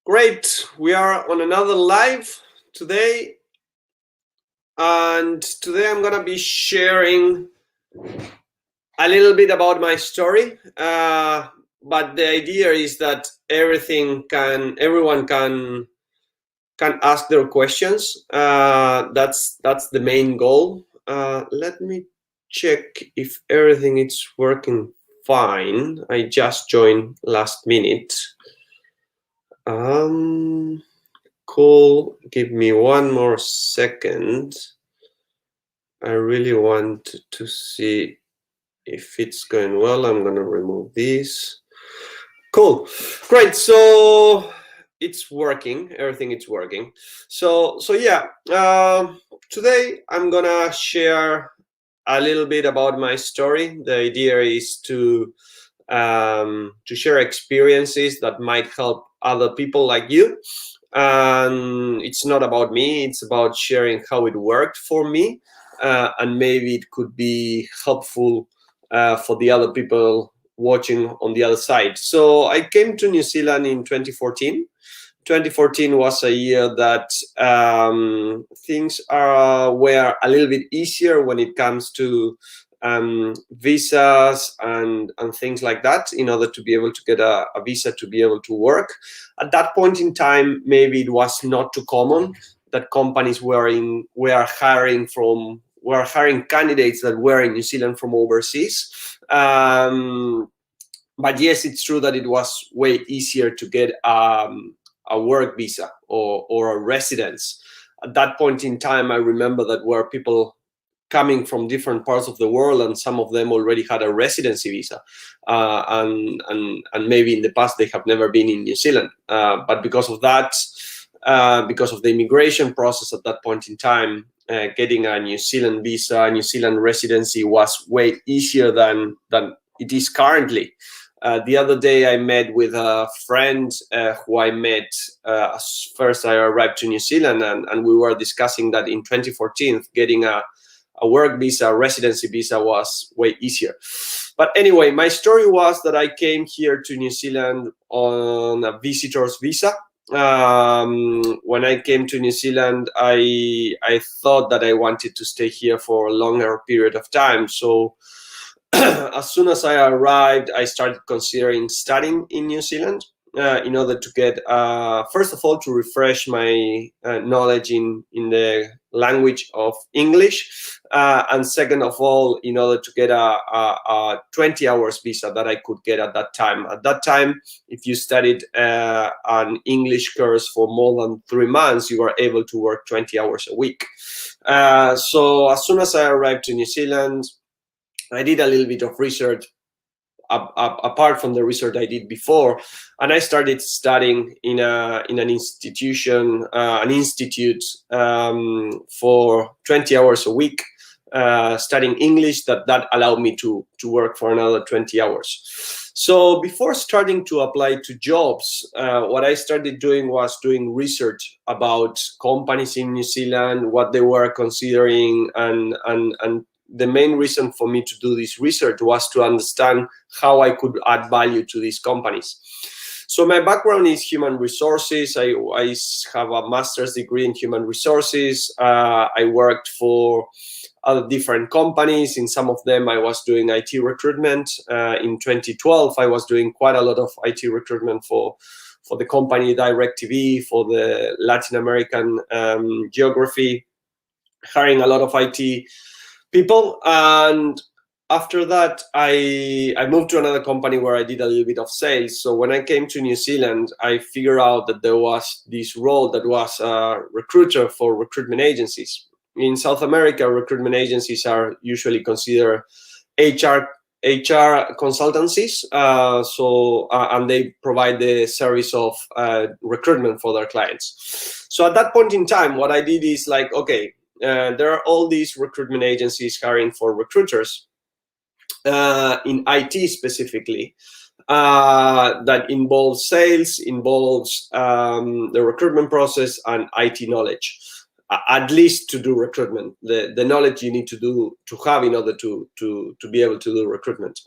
Great, we are on another live today, and today I'm gonna be sharing a little bit about my story. But the idea is that everyone can ask their questions. That's the main goal. Let me check if everything is working fine. I just joined last minute. Cool. Give me one more second. I really want to see if it's going well. I'm going to remove this. Cool. Great. So it's working. Everything is working. So yeah. Today I'm going to share a little bit about my story. The idea is to share experiences that might help other people like you. And it's not about me, it's about sharing how it worked for me, and maybe it could be helpful for the other people watching on the other side. So I came to New Zealand in 2014. 2014 was a year that things were a little bit easier when it comes to visas and things like that, in order to be able to get a visa to be able to work. At that point in time, maybe it was not too common that companies were hiring candidates that were in New Zealand from overseas. But yes, it's true that it was way easier to get a work visa or a residence. At that point in time, I remember that were people coming from different parts of the world, and some of them already had a residency visa, and maybe in the past they have never been in New Zealand, but because of that, because of the immigration process at that point in time, getting a New Zealand visa, a New Zealand residency was way easier than it is currently. The other day I met with a friend who I met first I arrived to New Zealand, and we were discussing that in 2014 getting a work visa, a residency visa was way easier. But anyway, my story was that I came here to New Zealand on a visitor's visa. When I came to New Zealand, I thought that I wanted to stay here for a longer period of time. So as soon as I arrived, I started considering studying in New Zealand in order to get, first of all, to refresh my knowledge in the language of English, and second of all, in order to get a 20 hours visa that I could get at that time. At that time, if you studied an English course for more than 3 months, you were able to work 20 hours a week. So as soon as I arrived to New Zealand, I did a little bit of research apart from the research I did before, and I started studying in an institute for 20 hours a week, studying English. That allowed me to work for another 20 hours. So before starting to apply to jobs, what I started doing was doing research about companies in New Zealand, what they were considering, and the main reason for me to do this research was to understand how I could add value to these companies. So my background is human resources. I have a master's degree in human resources. I worked for other different companies. In some of them, I was doing IT recruitment. In 2012, I was doing quite a lot of IT recruitment for the company DirecTV, for the Latin American geography, hiring a lot of IT people. And after that, I moved to another company where I did a little bit of sales. So when I came to New Zealand, I figured out that there was this role that was a recruiter for recruitment agencies. In South America, recruitment agencies are usually considered HR consultancies, and they provide the service of recruitment for their clients. So at that point in time, what I did is like, okay, there are all these recruitment agencies hiring for recruiters in IT specifically, that involves sales, involves the recruitment process and IT knowledge, at least to do recruitment, the knowledge you need to have in order to be able to do recruitment.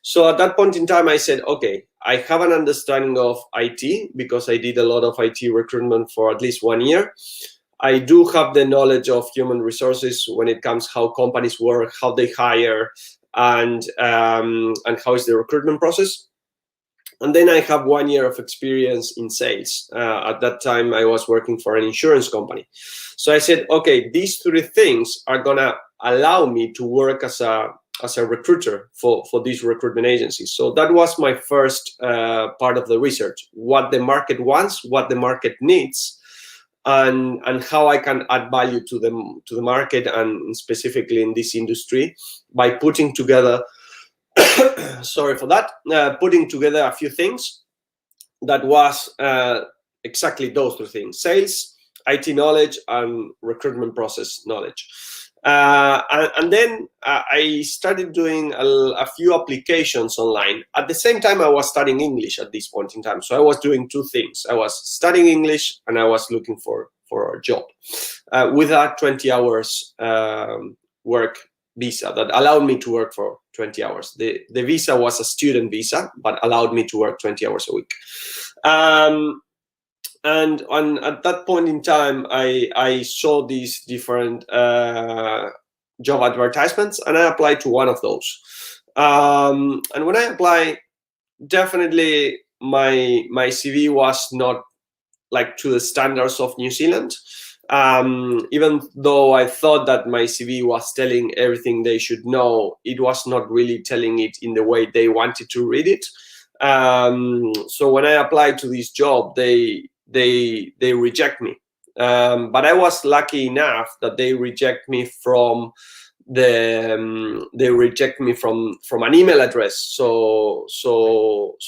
So at that point in time, I said, okay, I have an understanding of IT because I did a lot of IT recruitment for at least 1 year. I do have the knowledge of human resources when it comes how companies work, how they hire, and how is the recruitment process. And then I have 1 year of experience in sales. At that time, I was working for an insurance company. So I said, okay, these 3 things are gonna allow me to work as a recruiter for these recruitment agencies. So that was my first part of the research: what the market wants, what the market needs, and how I can add value to the market, and specifically in this industry, by putting together sorry for that, putting together a few things that was exactly those 2 things: sales, IT knowledge, and recruitment process knowledge. And then I started doing a few applications online. At the same time, I was studying English at this point in time. So I was doing 2 things. I was studying English and I was looking for a job with a 20 hours work visa that allowed me to work for 20 hours. The visa was a student visa, but allowed me to work 20 hours a week. And at that point in time, I saw these different job advertisements, and I applied to one of those. And when I applied, definitely my CV was not like to the standards of New Zealand. Even though I thought that my CV was telling everything they should know, it was not really telling it in the way they wanted to read it. So when I applied to this job, they reject me. But I was lucky enough that they reject me from they reject me from an email address. So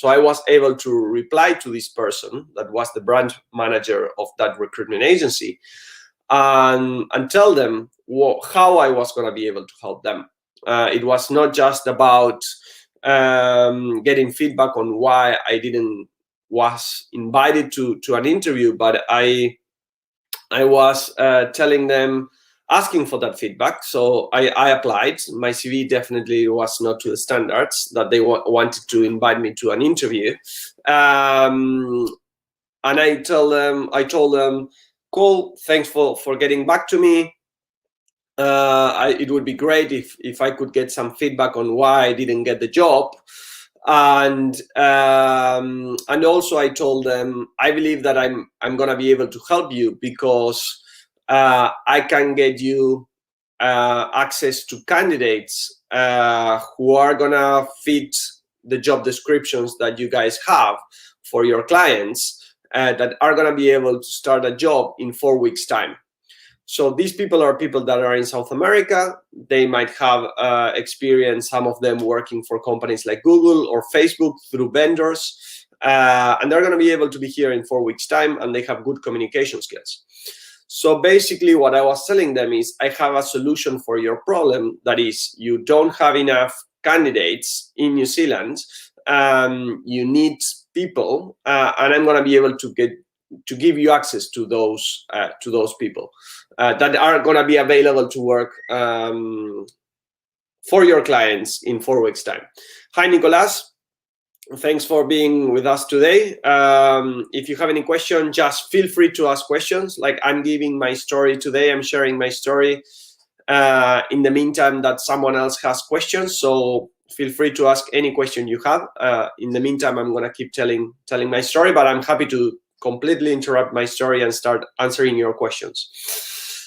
I was able to reply to this person that was the brand manager of that recruitment agency, and tell them how I was going to be able to help them. It was not just about getting feedback on why I didn't was invited to an interview, but I was telling them, asking for that feedback. So I applied. My CV definitely was not to the standards that they wanted to invite me to an interview. And I told them, cool, thanks for getting back to me. It would be great if I could get some feedback on why I didn't get the job. And also I told them, I believe that I'm gonna be able to help you because I can get you access to candidates who are gonna fit the job descriptions that you guys have for your clients, that are gonna be able to start a job in 4 weeks' time. So these people are people that are in South America. They might have experience, some of them working for companies like Google or Facebook through vendors, and they're going to be able to be here in 4 weeks' time, and they have good communication skills. So basically what I was telling them is, I have a solution for your problem. That is, you don't have enough candidates in New Zealand. You need people, and I'm going to be able to give you access to those people that are going to be available to work for your clients in 4 weeks' time. Hi, Nicolas. Thanks for being with us today. If you have any questions, just feel free to ask questions. Like, I'm giving my story today. I'm sharing my story. In the meantime, that someone else has questions. So feel free to ask any question you have. In the meantime, I'm going to keep telling my story, but I'm happy to completely interrupt my story and start answering your questions.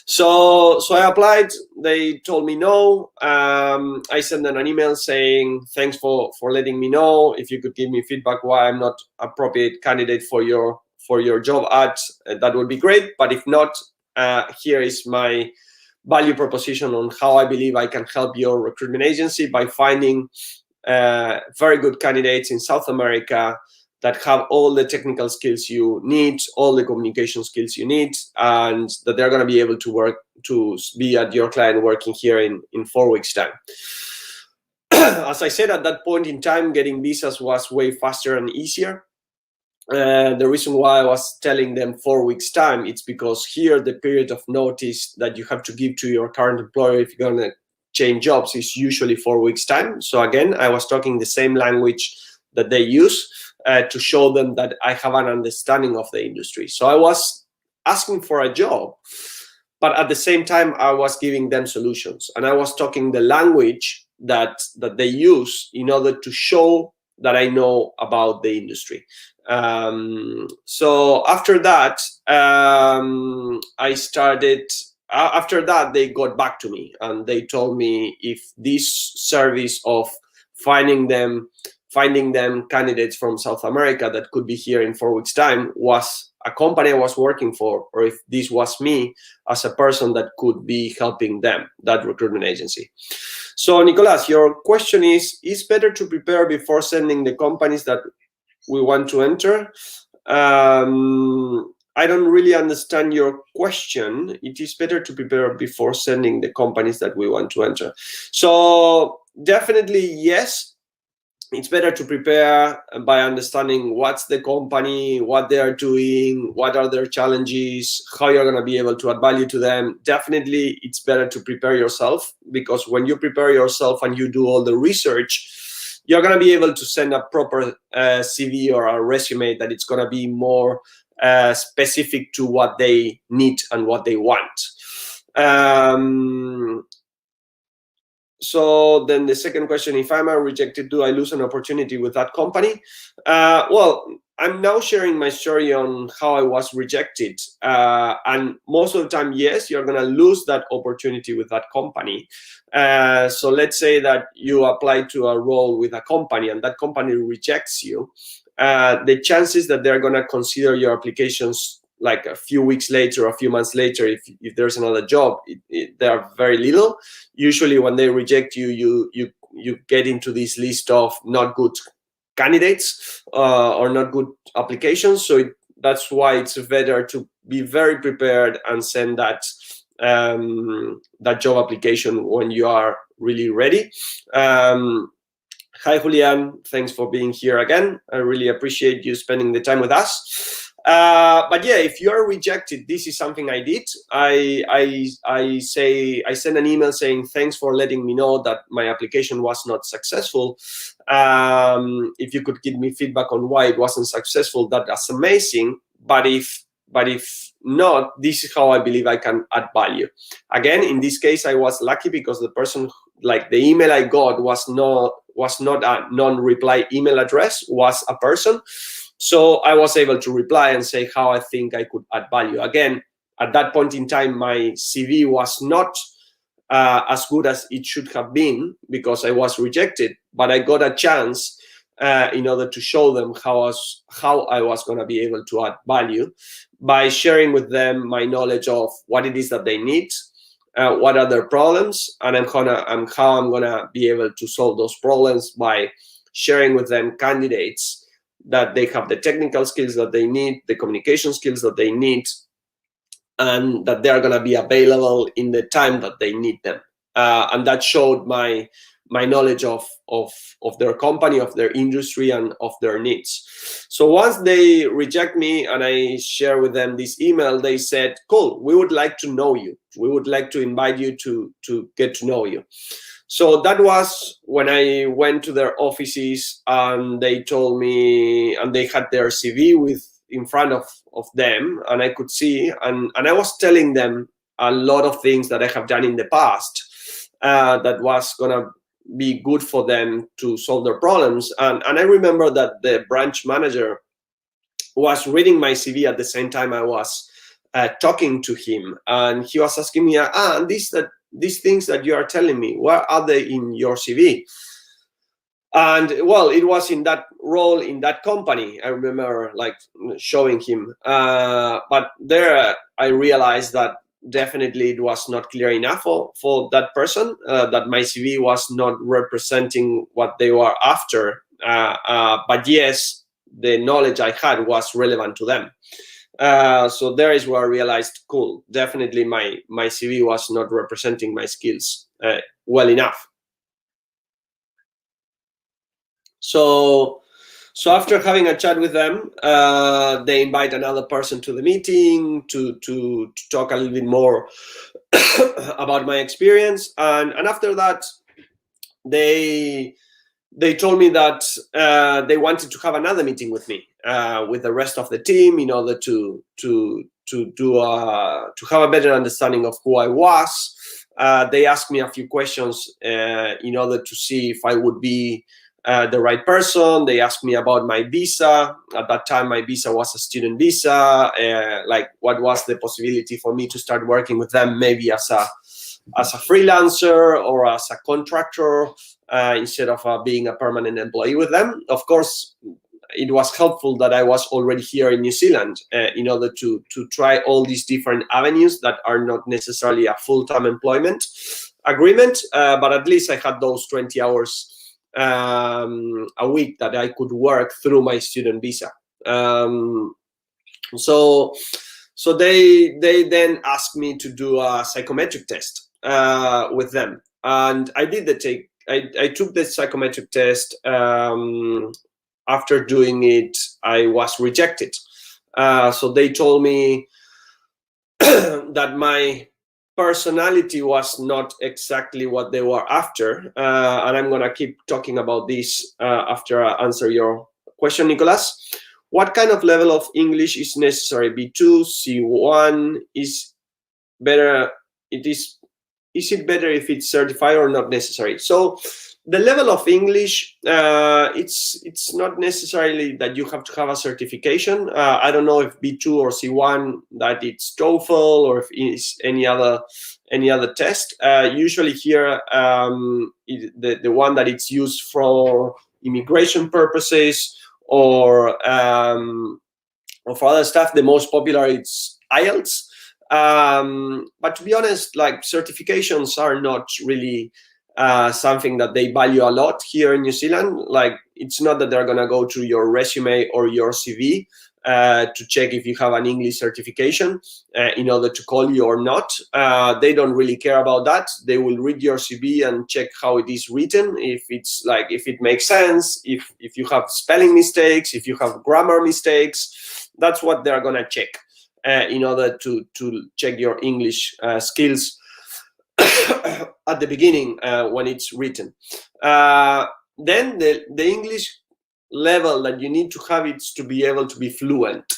So I applied. They told me no. I sent them an email saying, thanks for letting me know. If you could give me feedback why I'm not appropriate candidate for your job ad, that would be great. But if not, here is my value proposition on how I believe I can help your recruitment agency by finding very good candidates in South America that have all the technical skills you need, all the communication skills you need, and that they're going to be able to be at your client working here in 4 weeks' time. As I said, at that point in time, getting visas was way faster and easier. The reason why I was telling them 4 weeks' time, it's because here the period of notice that you have to give to your current employer if you're going to change jobs is usually 4 weeks time. So again, I was talking the same language that they use to show them that I have an understanding of the industry. So I was asking for a job, but at the same time, I was giving them solutions, and I was talking the language that they use in order to show that I know about the industry. So after that, I started. After that, they got back to me and they told me if this service of finding them candidates from South America that could be here in 4 weeks' time was a company I was working for, or if this was me as a person that could be helping them, that recruitment agency. So, Nicolas, your question is better to prepare before sending the companies that we want to enter? I don't really understand your question. It is better to prepare before sending the companies that we want to enter. So definitely, yes. It's better to prepare by understanding what's the company, what they are doing, what are their challenges, how you're going to be able to add value to them. Definitely, it's better to prepare yourself, because when you prepare yourself and you do all the research, you're going to be able to send a proper CV or a resume that it's going to be more specific to what they need and what they want. So then the second question, if I'm rejected, do I lose an opportunity with that company? Well, I'm now sharing my story on how I was rejected. And most of the time, yes, you're going to lose that opportunity with that company. So let's say that you apply to a role with a company and that company rejects you. The chances that they're going to consider your applications like a few weeks later, a few months later, if there's another job, they are very little. Usually when they reject you, you get into this list of not good candidates or not good applications. So that's why it's better to be very prepared and send that job application when you are really ready. Hi, Julian. Thanks for being here again. I really appreciate you spending the time with us. But yeah, if you're rejected, this is something I did. I send an email saying thanks for letting me know that my application was not successful. If you could give me feedback on why it wasn't successful, that's amazing. But if not, this is how I believe I can add value. Again, in this case, I was lucky because the person, like the email I got was not a non-reply email address, was a person. So I was able to reply and say how I think I could add value. Again, at that point in time, my CV was not as good as it should have been because I was rejected, but I got a chance in order to show them how I was going to be able to add value by sharing with them my knowledge of what it is that they need, what are their problems, and how I'm gonna be able to solve those problems by sharing with them candidates that they have the technical skills that they need, the communication skills that they need, and that they are going to be available in the time that they need them. And that showed my knowledge of their company, of their industry, and of their needs. So once they reject me and I share with them this email, they said, cool, we would like to know you. We would like to invite you to get to know you. So that was when I went to their offices and they told me, and they had their CV in front of them, and I could see, and I was telling them a lot of things that I have done in the past that was gonna be good for them to solve their problems. And I remember that the branch manager was reading my CV at the same time I was talking to him, and he was asking me, and these things that you are telling me, where are they in your CV? And well, it was in that role in that company. I remember like showing him, but there I realized that definitely it was not clear enough for that person, that my CV was not representing what they were after. But yes, the knowledge I had was relevant to them. So there is where I realized, cool, definitely my CV was not representing my skills well enough. So after having a chat with them, they invite another person to the meeting to talk a little bit more about my experience, and after that, they told me that they wanted to have another meeting with me, with the rest of the team, in order to have a better understanding of who I was. They asked me a few questions in order to see if I would be the right person. They asked me about my visa. At that time, my visa was a student visa. Like, what was the possibility for me to start working with them, maybe as a freelancer or as a contractor, instead of being a permanent employee with them. Of course, it was helpful that I was already here in New Zealand, in order to try all these different avenues that are not necessarily a full-time employment agreement, but at least I had those 20 hours a week that I could work through my student visa. So they then asked me to do a psychometric test with them, and I did I took the psychometric test. After doing it, I was rejected. So they told me that my personality was not exactly what they were after. And I'm going to keep talking about this after I answer your question, Nicolas. What kind of level of English is necessary? B2, C1 is better. Is it better if it's certified or not necessary? So the level of English, it's not necessarily that you have to have a certification. I don't know if B2 or C1, that it's TOEFL, or if it's any other test. Usually here, the one that it's used for immigration purposes, or for other stuff, the most popular it's IELTS. But to be honest, like, certifications are not really something that they value a lot here in New Zealand. Like, it's not that they're gonna go to your resume or your CV to check if you have an English certification in order to call you or not. They don't really care about that. They will read your CV and check how it is written, if it makes sense, if you have spelling mistakes, if you have grammar mistakes. That's what they're gonna check in order to check your English skills at the beginning when it's written. Then the English level that you need to have is to be able to be fluent.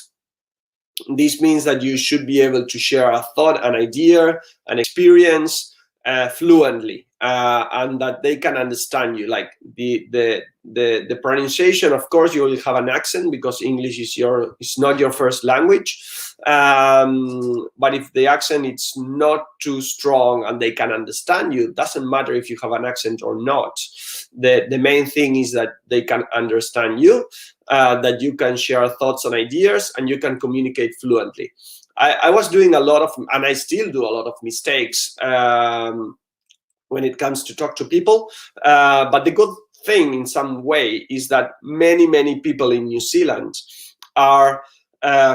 This means that you should be able to share a thought, an idea, an experience fluently, and that they can understand you. Like the pronunciation, of course, you will have an accent because English is not your first language. But if the accent is not too strong and they can understand you, it doesn't matter if you have an accent or not. The main thing is that they can understand you, that you can share thoughts and ideas, and you can communicate fluently. I was doing a lot of, and I still do a lot of mistakes when it comes to talk to people. But the good thing in some way is that many people in New Zealand are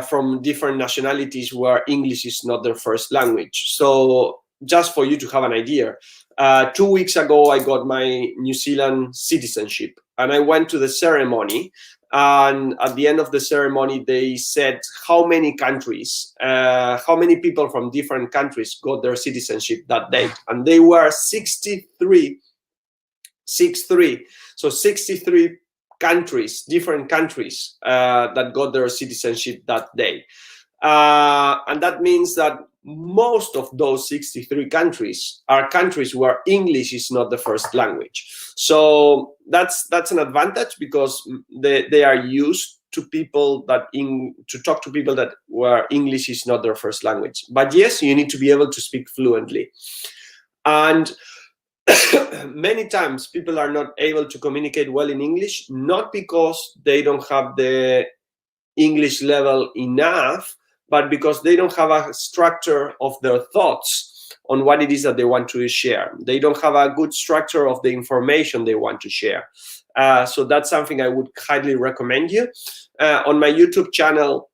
from different nationalities where English is not their first language. So just for you to have an idea, 2 weeks ago, I got my New Zealand citizenship, and I went to the ceremony. And at the end of the ceremony, they said how many countries, how many people from different countries got their citizenship that day. And they were 63. So 63 countries, different countries that got their citizenship that day. And that means that most of those 63 countries are countries where English is not the first language. So that's an advantage, because they are used to people to talk to people that where English is not their first language. But yes, you need to be able to speak fluently. And many times people are not able to communicate well in English, not because they don't have the English level enough, but because they don't have a structure of their thoughts on what it is that they want to share. They don't have a good structure of the information they want to share. So that's something I would highly recommend you. On my YouTube channel,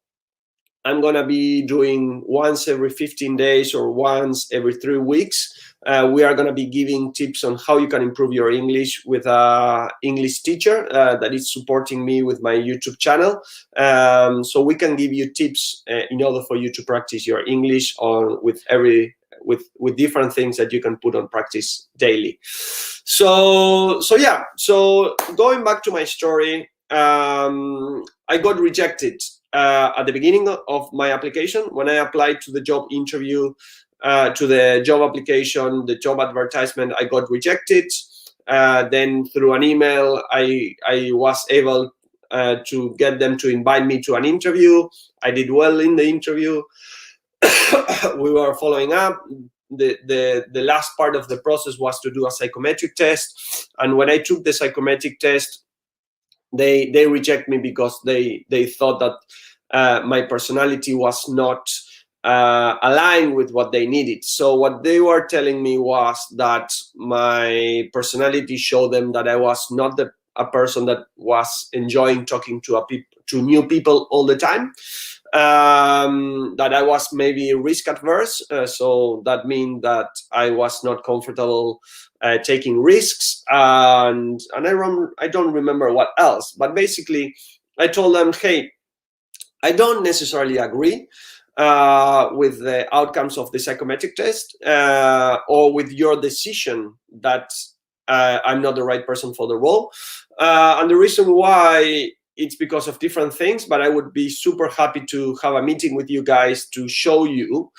I'm going to be doing once every 15 days or once every 3 weeks. We are going to be giving tips on how you can improve your English with an English teacher that is supporting me with my YouTube channel. So we can give you tips in order for you to practice your English with every with different things that you can put on practice daily. So yeah. So going back to my story, I got rejected at the beginning of my application when I applied to the job interview, to the job application, the job advertisement. I got rejected. Then through an email, I was able to get them to invite me to an interview. I did well in the interview. We were following up. The last part of the process was to do a psychometric test, and when I took the psychometric test, they reject me because they thought that my personality was not aligned with what they needed. So what they were telling me was that my personality showed them that I was not a person that was enjoying talking to new people all the time. That I was maybe risk adverse, so that means that I was not comfortable taking risks, and I don't remember what else. But basically, I told them, hey, I don't necessarily agree with the outcomes of the psychometric test or with your decision that I'm not the right person for the role, and the reason why, it's because of different things, but I would be super happy to have a meeting with you guys to show you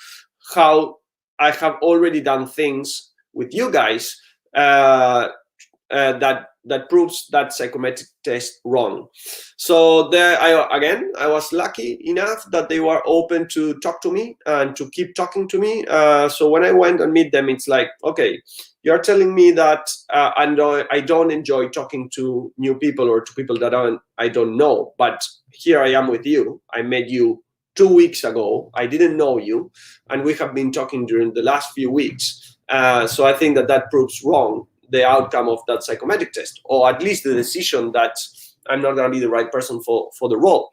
how I have already done things with you guys that proves that psychometric test wrong. So there, I was lucky enough that they were open to talk to me and to keep talking to me. So when I went and meet them, it's like, okay, you're telling me that I don't enjoy talking to new people or to people that I don't know, but here I am with you. I met you 2 weeks ago. I didn't know you, and we have been talking during the last few weeks. So I think that proves wrong the outcome of that psychometric test, or at least the decision that I'm not going to be the right person for the role.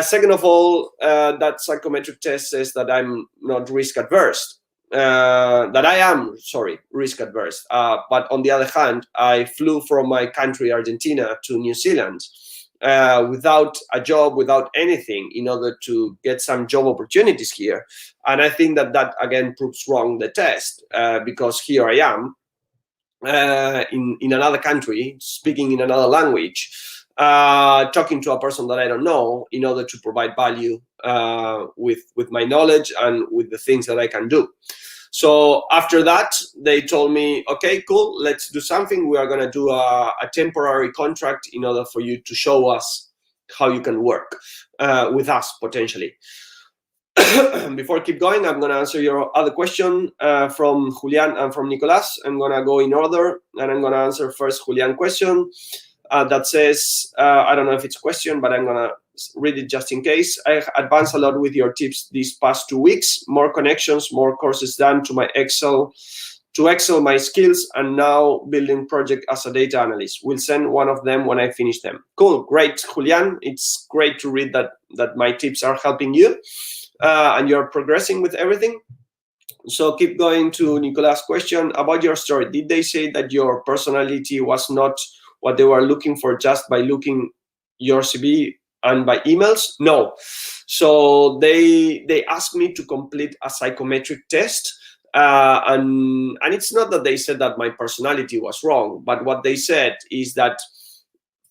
Second of all, that psychometric test says that I'm not risk adverse. That I am, risk adverse. But on the other hand, I flew from my country, Argentina, to New Zealand without a job, without anything, in order to get some job opportunities here. And I think that again proves wrong the test, because here I am in another country, speaking in another language, talking to a person that I don't know in order to provide value with my knowledge and with the things that I can do. So after that, they told me, okay, cool, let's do something. We are going to do a temporary contract in order for you to show us how you can work with us potentially. Before I keep going, I'm going to answer your other question from Julian and from Nicolas. I'm going to go in order, and I'm going to answer first Julian's question that says, I don't know if it's a question, but I'm going to read it just in case. I advanced a lot with your tips these past 2 weeks, more connections, more courses done to Excel my skills, and now building project as a data analyst. We'll send one of them when I finish them. Cool, great, Julian. It's great to read that my tips are helping you. And you're progressing with everything. So keep going to Nicolas' question about your story. Did they say that your personality was not what they were looking for just by looking your CV and by emails? No. So they asked me to complete a psychometric test. And it's not that they said that my personality was wrong, but what they said is that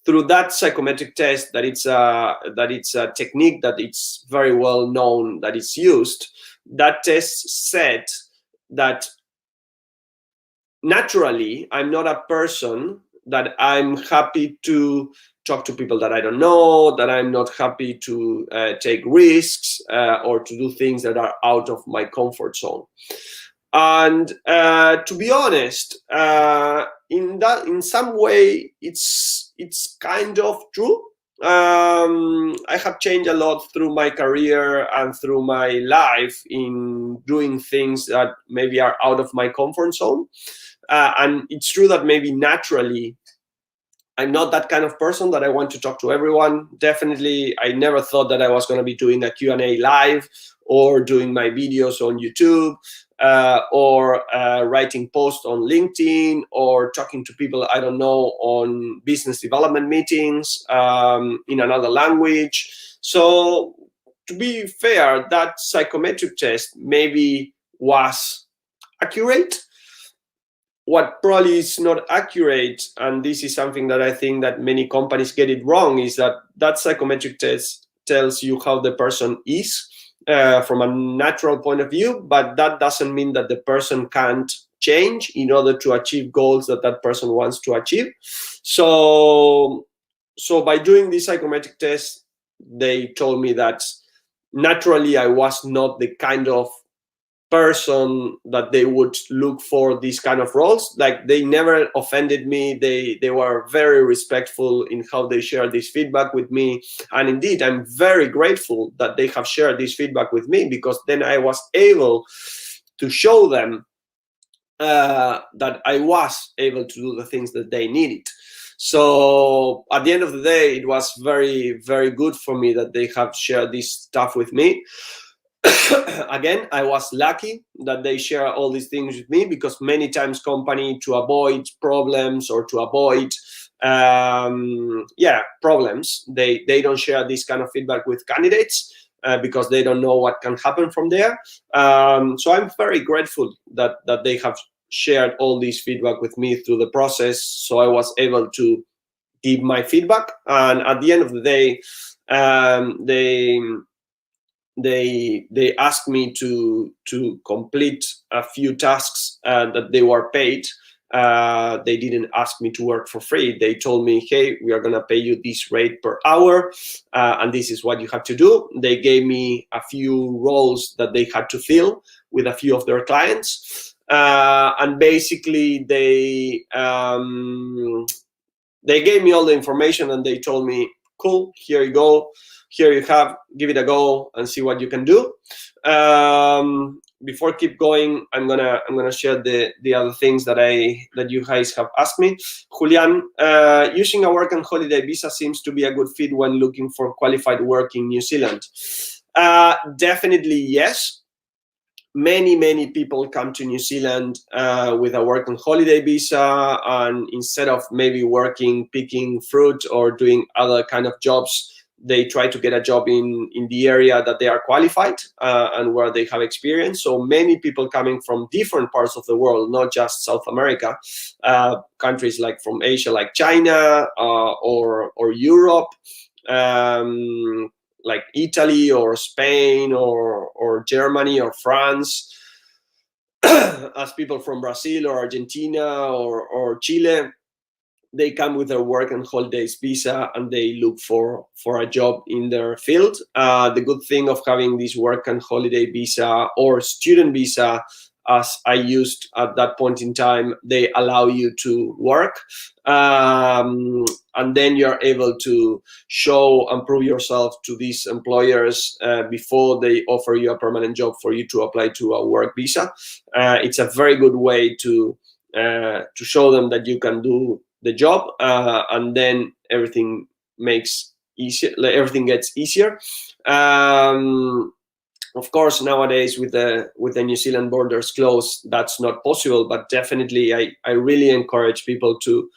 through that psychometric test, that it's a technique that it's very well known that it's used. That test said that naturally I'm not a person that I'm happy to talk to people that I don't know, that I'm not happy to take risks or to do things that are out of my comfort zone. And to be honest, in some way, it's kind of true. I have changed a lot through my career and through my life in doing things that maybe are out of my comfort zone. And it's true that maybe naturally I'm not that kind of person that I want to talk to everyone. Definitely, I never thought that I was going to be doing a Q&A live or doing my videos on YouTube or writing posts on LinkedIn or talking to people I don't know on business development meetings in another language. So to be fair, that psychometric test maybe was accurate. What probably is not accurate, and this is something that I think that many companies get it wrong, is that psychometric test tells you how the person is from a natural point of view, but that doesn't mean that the person can't change in order to achieve goals that that person wants to achieve. So by doing this psychometric test, they told me that naturally I was not the kind of person that they would look for these kind of roles. Like, they never offended me. They were very respectful in how they share this feedback with me, and indeed I'm very grateful that they have shared this feedback with me, because then I was able to show them that I was able to do the things that they needed. So at the end of the day, it was very, very good for me that they have shared this stuff with me. Again, I was lucky that they share all these things with me, because many times company, to avoid problems or to avoid problems, they don't share this kind of feedback with candidates because they don't know what can happen from there. So I'm very grateful that they have shared all this feedback with me through the process, so I was able to give my feedback. And at the end of the day, they asked me to complete a few tasks that they were paid. They didn't ask me to work for free. They told me, hey, we are going to pay you this rate per hour, and this is what you have to do. They gave me a few roles that they had to fill with a few of their clients, and basically they gave me all the information, and they told me, cool, here you go, here you have, give it a go and see what you can do. Before keep going, I'm gonna share the other things that you guys have asked me. Julian, using a work and holiday visa seems to be a good fit when looking for qualified work in New Zealand. Definitely yes. Many people come to New Zealand with a work and holiday visa, and instead of maybe working, picking fruit or doing other kind of jobs, they try to get a job in the area that they are qualified and where they have experience. So many people coming from different parts of the world, not just South America, countries like from Asia, like China or Europe, like Italy or Spain or Germany or France, as people from Brazil or Argentina or Chile. They come with their work and holidays visa, and they look for a job in their field. The good thing of having this work and holiday visa or student visa, as I used at that point in time, they allow you to work, and then you're able to show and prove yourself to these employers before they offer you a permanent job for you to apply to a work visa. It's a very good way to show them that you can do the job, and then everything makes easier. Everything gets easier. Of course, nowadays with the New Zealand borders closed, that's not possible. But definitely, I really encourage people to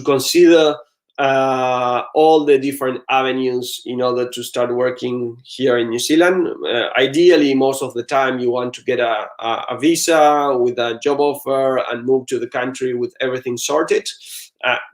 consider all the different avenues in order to start working here in New Zealand. Ideally, most of the time, you want to get a visa with a job offer and move to the country with everything sorted.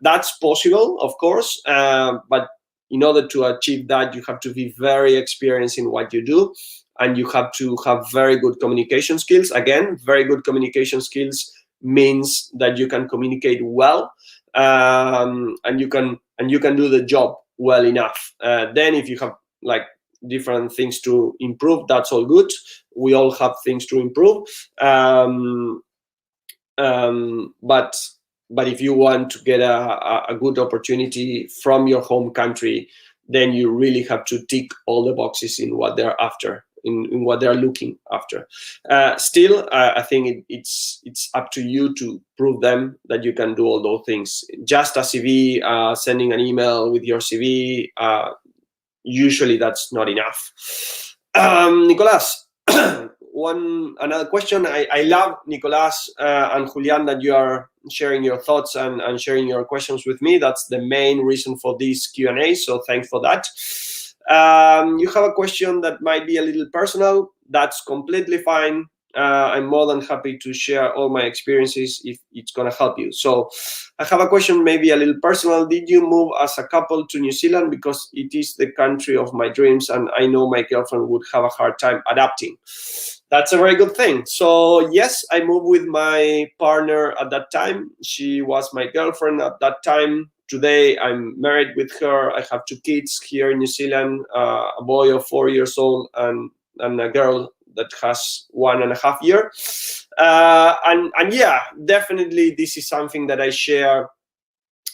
That's possible, of course, but in order to achieve that, you have to be very experienced in what you do, and you have to have very good communication skills. Again, very good communication skills means that you can communicate well, and you can do the job well enough. Then if you have like different things to improve, that's all good. We all have things to improve, but if you want to get a good opportunity from your home country, then you really have to tick all the boxes in what they're after, in what they're looking after. Still, I think it's up to you to prove them that you can do all those things. Just a CV, sending an email with your CV, usually that's not enough. Nicolas, another question. I love, Nicolas and Julian, that you are sharing your thoughts and sharing your questions with me. That's the main reason for this Q&A, so thanks for that. You have a question that might be a little personal. That's completely fine. I'm more than happy to share all my experiences if it's going to help you. So I have a question, maybe a little personal. Did you move as a couple to New Zealand? Because it is the country of my dreams, and I know my girlfriend would have a hard time adapting. That's a very good thing. So yes, I moved with my partner at that time. She was my girlfriend at that time. Today, I'm married with her. I have 2 kids here in New Zealand, a boy of 4 years old and a girl that has 1.5 years. And yeah, definitely this is something that I share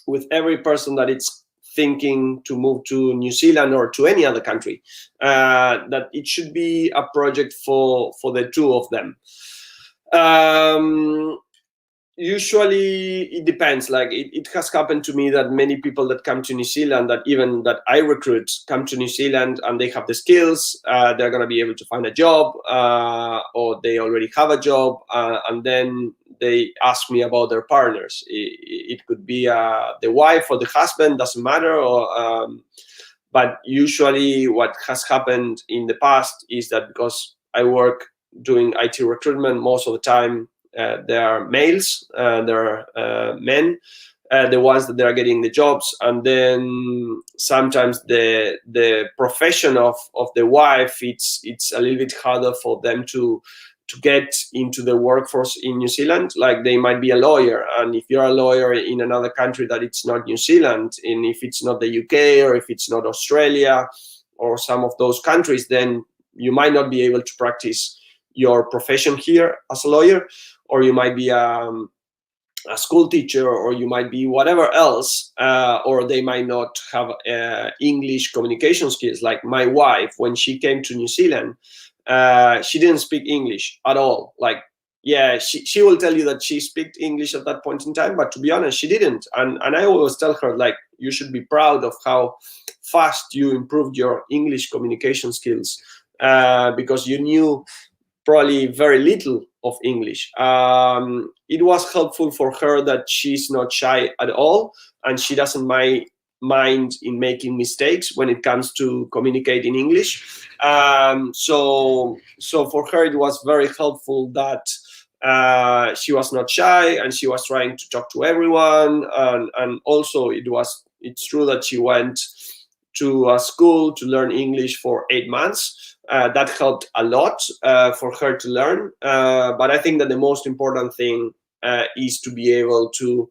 with every person that it's thinking to move to New Zealand or to any other country, that it should be a project for the 2 of them. Usually it depends. Like it has happened to me that many people that come to New Zealand, that even that I recruit, come to New Zealand and they have the skills, they're going to be able to find a job, or they already have a job, and then they ask me about their partners. It could be the wife or the husband, doesn't matter. Or but usually what has happened in the past is that because I work doing IT recruitment most of the time, they are males, they're men, the ones that they are getting the jobs, and then sometimes the profession of the wife, it's a little bit harder for them to get into the workforce in New Zealand. Like they might be a lawyer, and if you're a lawyer in another country that it's not New Zealand, and if it's not the UK or if it's not Australia or some of those countries, then you might not be able to practice your profession here as a lawyer, or you might be a school teacher, or you might be whatever else, or they might not have English communication skills. Like my wife, when she came to New Zealand, she didn't speak English at all. Like, yeah, she will tell you that she speaks English at that point in time, but to be honest, she didn't. And I always tell her, like, you should be proud of how fast you improved your English communication skills, because you knew probably very little of English. It was helpful for her that she's not shy at all, and she doesn't mind in making mistakes when it comes to communicate in English. So for her, it was very helpful that she was not shy and she was trying to talk to everyone. And also it's true that she went to a school to learn English for 8 months. That helped a lot for her to learn. But I think that the most important thing is to be able to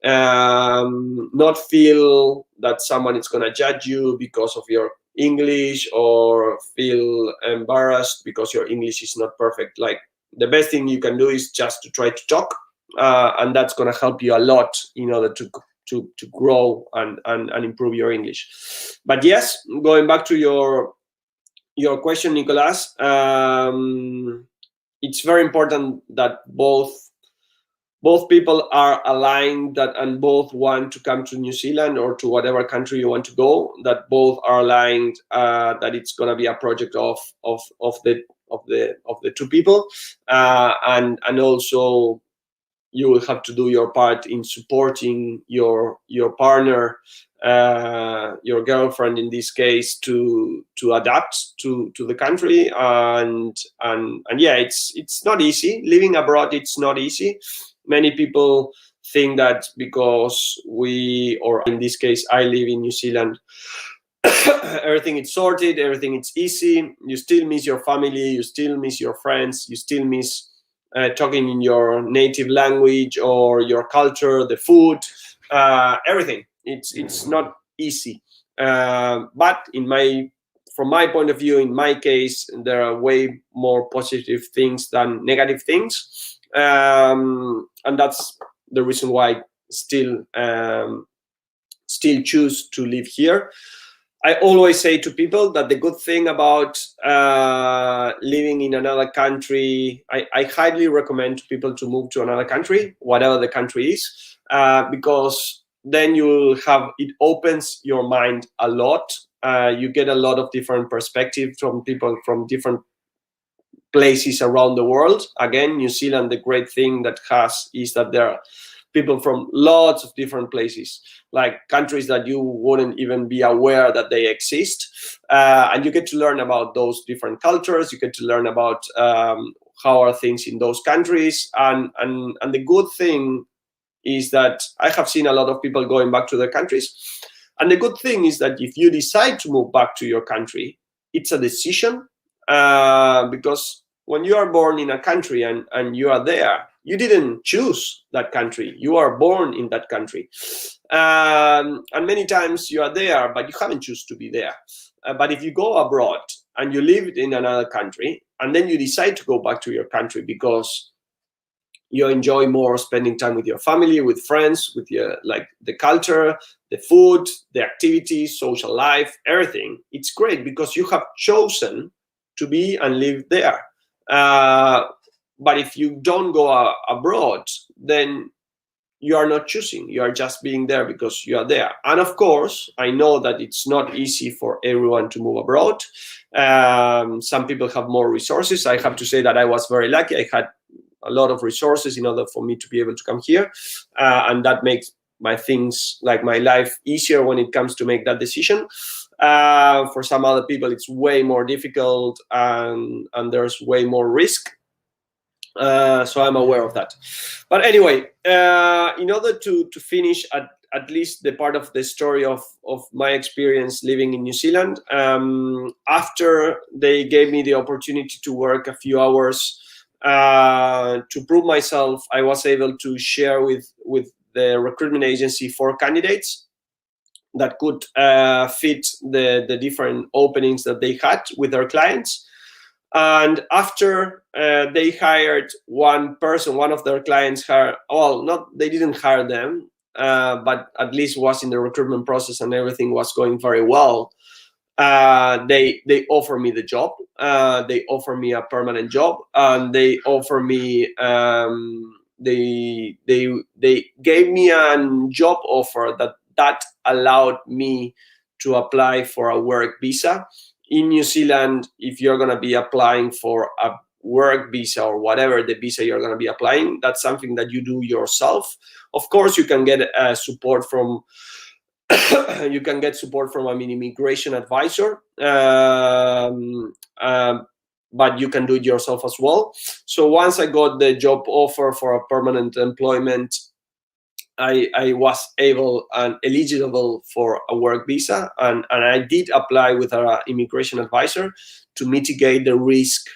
not feel that someone is going to judge you because of your English, or feel embarrassed because your English is not perfect. Like, the best thing you can do is just to try to talk, and that's going to help you a lot in order to grow and improve your English. But yes, going back to your question, Nicolas, it's very important that both people are aligned, that and both want to come to New Zealand or to whatever country you want to go, that both are aligned, that it's going to be a project of the 2 people, and also you will have to do your part in supporting your partner, your girlfriend in this case, to adapt to the country. And yeah, it's not easy living abroad. It's not easy. Many people think that because or in this case, I live in New Zealand, everything is sorted, everything is easy. You still miss your family, you still miss your friends, you still miss talking in your native language or your culture, the food, everything. It's not easy. But from my point of view, in my case, there are way more positive things than negative things, and that's the reason why I still choose to live here. I always say to people that the good thing about living in another country, I highly recommend to people to move to another country, whatever the country is, because then it opens your mind a lot. You get a lot of different perspectives from people from different places around the world. Again, New Zealand, the great thing that has is that there are people from lots of different places, like countries that you wouldn't even be aware that they exist. And you get to learn about those different cultures. You get to learn about how are things in those countries. And the good thing is that I have seen a lot of people going back to their countries. And the good thing is that if you decide to move back to your country, it's a decision, because when you are born in a country and you are there, you didn't choose that country. You are born in that country. And many times you are there, but you haven't chosen to be there. But if you go abroad and you live in another country, and then you decide to go back to your country because you enjoy more spending time with your family, with friends, with your, like, the culture, the food, the activities, social life, everything, it's great because you have chosen to be and live there. But if you don't go abroad, then you are not choosing. You are just being there because you are there. And of course, I know that it's not easy for everyone to move abroad. Some people have more resources. I have to say that I was very lucky. I had a lot of resources in order for me to be able to come here. And that makes my things, like my life, easier when it comes to make that decision. For some other people, it's way more difficult, and there's way more risk. So I'm aware of that. But anyway, in order to finish at least the part of the story of my experience living in New Zealand, after they gave me the opportunity to work a few hours to prove myself, I was able to share with the recruitment agency 4 candidates that could fit the different openings that they had with their clients. And after they hired one person, one of their clients hired, well, they didn't hire them, but at least was in the recruitment process and everything was going very well. They offer me the job. They offer me a permanent job, and they offer me they gave me a job offer that allowed me to apply for a work visa. In New Zealand, if you're going to be applying for a work visa or whatever the visa you're going to be applying, that's something that you do yourself. Of course, you can get support from you can get support from an immigration advisor, but you can do it yourself as well. So once I got the job offer for a permanent employment, I was able and eligible for a work visa, and I did apply with an immigration advisor to mitigate the risk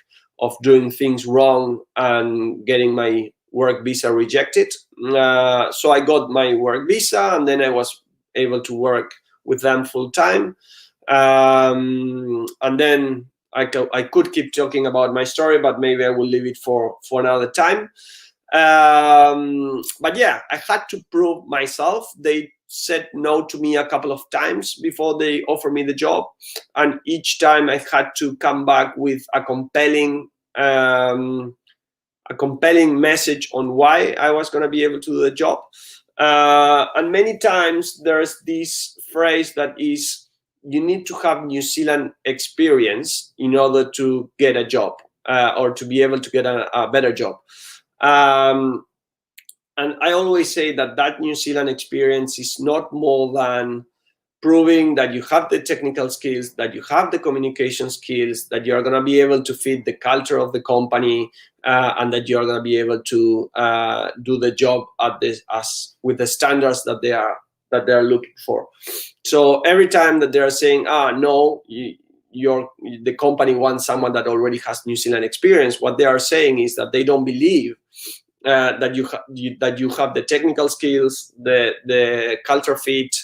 of doing things wrong and getting my work visa rejected. So I got my work visa, and then I was able to work with them full time. And then I could keep talking about my story, but maybe I will leave it for another time. But yeah, I had to prove myself. They said no to me a couple of times before they offered me the job, and each time I had to come back with a compelling message on why I was going to be able to do the job. And many times there's this phrase that is, you need to have New Zealand experience in order to get a job, or to be able to get a better job. And I always say that New Zealand experience is not more than proving that you have the technical skills, that you have the communication skills, that you're going to be able to fit the culture of the company, and that you're going to be able to do the job with the standards that they are looking for. So every time that they are saying, no, the company wants someone that already has New Zealand experience, what they are saying is that they don't believe that you have the technical skills, the culture fit,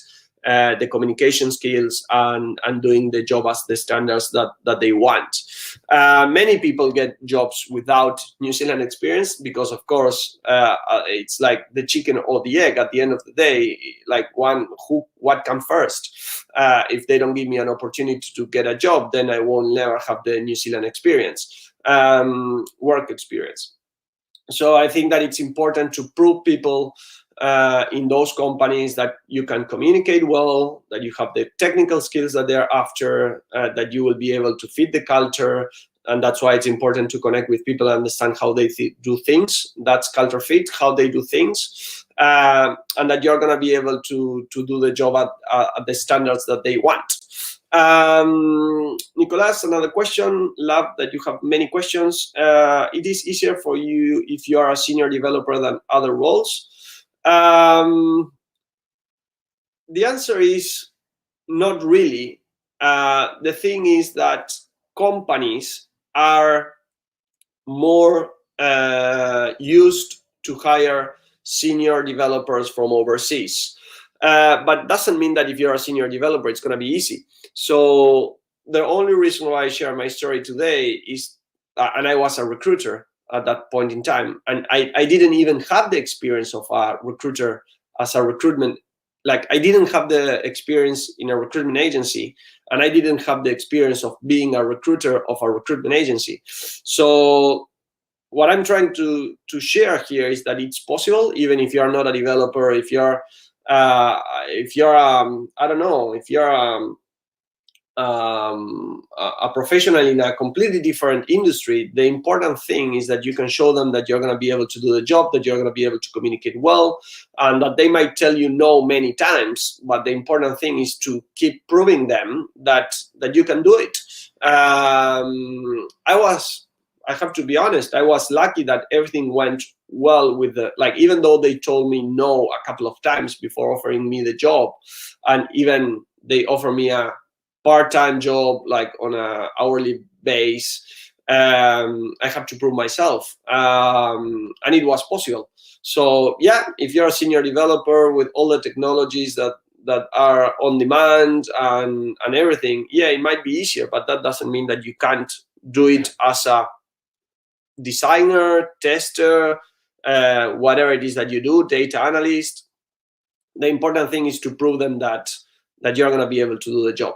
the communication skills, and doing the job as the standards that they want. Many people get jobs without New Zealand experience because, of course, it's like the chicken or the egg. At the end of the day, like what comes first? If they don't give me an opportunity to get a job, then I won't never have the New Zealand experience, work experience. So I think that it's important to prove people in those companies that you can communicate well, that you have the technical skills that they're after, that you will be able to fit the culture. And that's why it's important to connect with people and understand how they do things. That's culture fit, how they do things, and that you're going to be able to do the job at the standards that they want. Nicolas, another question. Love that you have many questions. It is easier for you if you are a senior developer than other roles. The answer is not really. The thing is that companies are more used to hire senior developers from overseas. But doesn't mean that if you're a senior developer, it's going to be easy. So the only reason why I share my story today is, and I was a recruiter at that point in time, and I didn't even have the experience of a recruiter as a recruitment. Like, I didn't have the experience in a recruitment agency, and I didn't have the experience of being a recruiter of a recruitment agency. So what I'm trying to share here is that it's possible, even if you're not a developer, if you're I don't know, if you're a professional in a completely different industry. The important thing is that you can show them that you're going to be able to do the job, that you're going to be able to communicate well, and that they might tell you no many times, but the important thing is to keep proving them that you can do it. I have to be honest, I was lucky that everything went well with even though they told me no a couple of times before offering me the job, and even they offer me a part-time job, like on a hourly base, I have to prove myself, and it was possible. So yeah, if you're a senior developer with all the technologies that are on demand and everything, yeah, it might be easier, but that doesn't mean that you can't do it as a designer, tester, whatever it is that you do, data analyst. The important thing is to prove them that you're going to be able to do the job.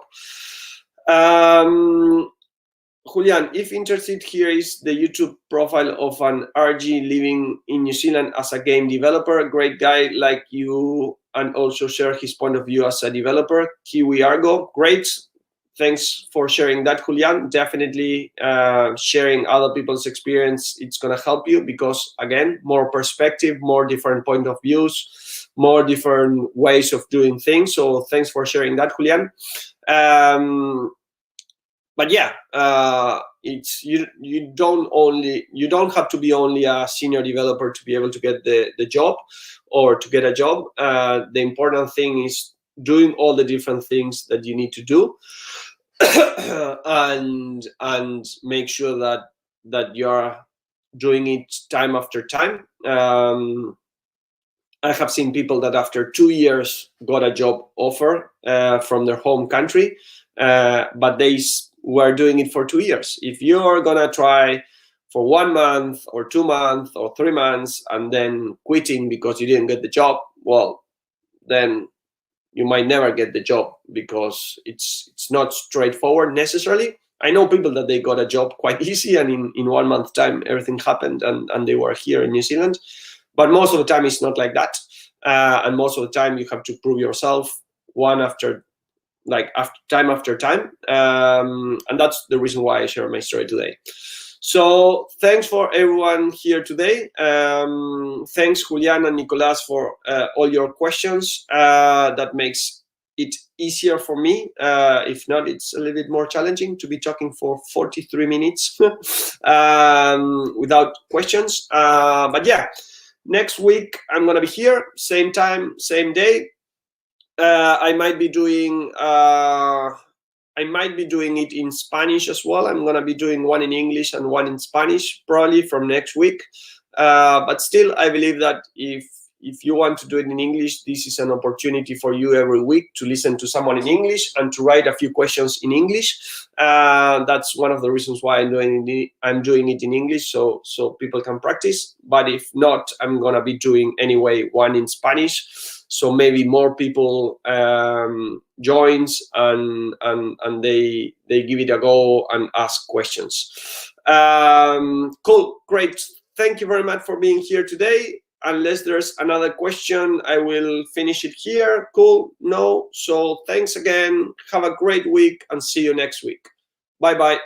Julian, if interested, here is the YouTube profile of an RG living in New Zealand as a game developer. A great guy like you, and also share his point of view as a developer. Kiwi Argo, great. Thanks for sharing that, Julian. Definitely sharing other people's experience, it's going to help you, because again, more perspective, more different point of views, more different ways of doing things. So thanks for sharing that, Julian. But yeah, it's you don't have to be only a senior developer to be able to get the job or to get a job. The important thing is doing all the different things that you need to do, and make sure that you're doing it time after time. I have seen people that after 2 years got a job offer from their home country, but they were doing it for 2 years. If you're gonna try for 1 month or 2 months or 3 months and then quitting because you didn't get the job, well, then you might never get the job, because it's not straightforward necessarily. I know people that they got a job quite easy, and in 1 month time everything happened and they were here in New Zealand. But most of the time it's not like that, and most of the time you have to prove yourself time after time, and that's the reason why I share my story today. So thanks for everyone here today. Thanks, Julian and Nicolas, for all your questions. That makes it easier for me. If not, it's a little bit more challenging to be talking for 43 minutes without questions. But yeah, next week I'm gonna be here, same time, same day. I might be doing it in Spanish as well. I'm gonna be doing one in English and one in Spanish probably from next week. But still, I believe that if you want to do it in English, this is an opportunity for you every week to listen to someone in English and to write a few questions in English. That's one of the reasons why I'm doing it in English, so people can practice. But if not, I'm gonna be doing anyway one in Spanish, so maybe more people joins and they give it a go and ask questions. Cool, great. Thank you very much for being here today. Unless there's another question, I will finish it here. Cool, no. So thanks again. Have a great week and see you next week. Bye-bye.